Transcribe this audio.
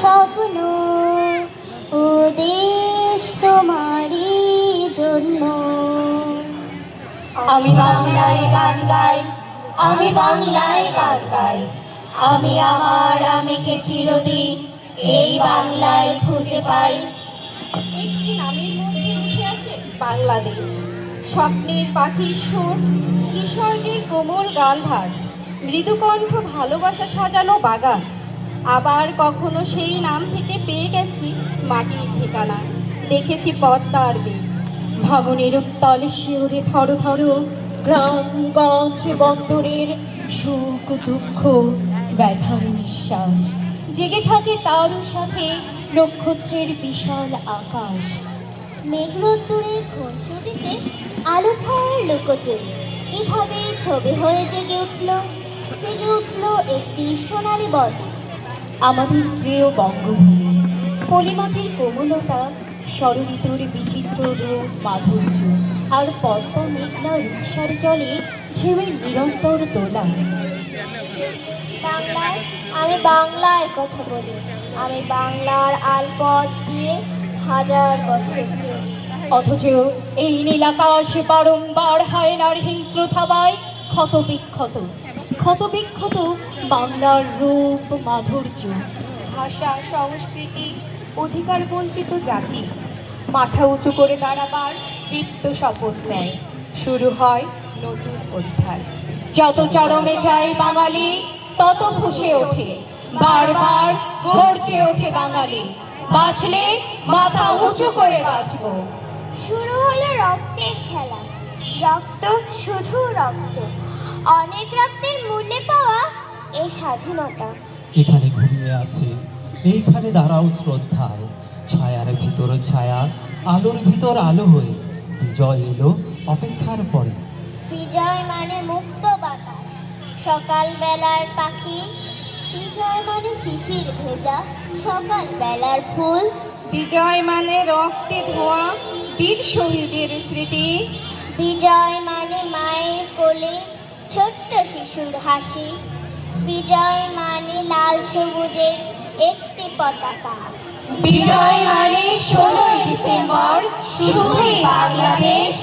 স্বপ্ন, ও দেশ তোমারই জন্য। আমি বাংলায় গান গাই, আমি বাংলায় গান গাই, আমি আমার আমিকে চিরদিন এই বাংলায় খুঁজে পাই। একটি নামের মধ্যে উঠে আসে বাংলাদেশ, স্বপ্নের পাখির সুর, নিসর্গের কোমল গান্ধার, মৃদুকণ্ঠ ভালোবাসা সাজানো বাগান। আবার কখনো সেই নাম থেকে পেয়ে গেছি মাটির ঠিকানা, দেখেছি পদ্মার বেগ। ভাঙনের উত্তাল শিওরে থরো থরো, গ্রামগঞ্জ বন্দরের সুখ দুঃখ ব্যথার নিঃশ্বাস, জেগে থাকে তারও সাথে নক্ষত্রের বিশাল আকাশ। মেঘরোদ্দুরের খুনসুটিতে আলো ছায়ার লুকোচুরি, এভাবেই ছবি হয়ে জেগে উঠল একটি সোনালী বদ্বীপ। আমাদের প্রিয় বঙ্গভূমি, পলিমাটির কোমলতা, ষড়ঋতুর বিচিত্র রূপ মাধুর্য, আর পদ্মা মেঘনা রূপসার জলে ঢেউয়ের নিরন্তর দোলা। বাংলায় আমি বাংলায় কথা বলি, আমি বাংলার আলপথ দিয়ে হাজার বছর চলি। অথচ এই নীলাকাশ বারংবার হায়নার হিংস্র থাবায় ক্ষত বিক্ষত বাংলার রূপ মাধুর্য। ভাষা, সংস্কৃতি, অধিকার বঞ্চিত জাতি মাথা উঁচু করে দাঁড়াবার তৃপ্ত শপথ নেয়। শুরু হয় নতুন অধ্যায়। যত চরমে যায় বাঙালি, তত ফুঁসে ওঠে, বারবার গর্জে ওঠে বাঙালি, বাঁচলে মাথা উঁচু করে বাঁচবো। শুরু হলো রক্তের খেলা, রক্ত, শুধু রক্ত, অনেক রক্তের মূল্যে পাওয়া এই স্বাধীনতা। এখানে ঘুমিয়ে আছে, এইখানে দাঁড়াও শ্রদ্ধায়, ছায়ার ভিতর ছায়া, আলোর ভিতর আলো হয়ে বিজয় এলো অপেক্ষার পরে। বিজয় মানে মুক্ত বাতাস, সকাল বেলার পাখি, বিজয় মানে শিশির ভেজা সকাল বেলার ফুল, বিজয় মানে রক্তে ধোয়া বীর শহীদের স্মৃতি, বিজয় মানে মায়ের কোলে ছোট্ট শিশুর হাসি, বিজয় মানে লাল সবুজের একটি পতাকা, বিজয় মানে 16ই ডিসেম্বর, শুধুই বাংলাদেশ।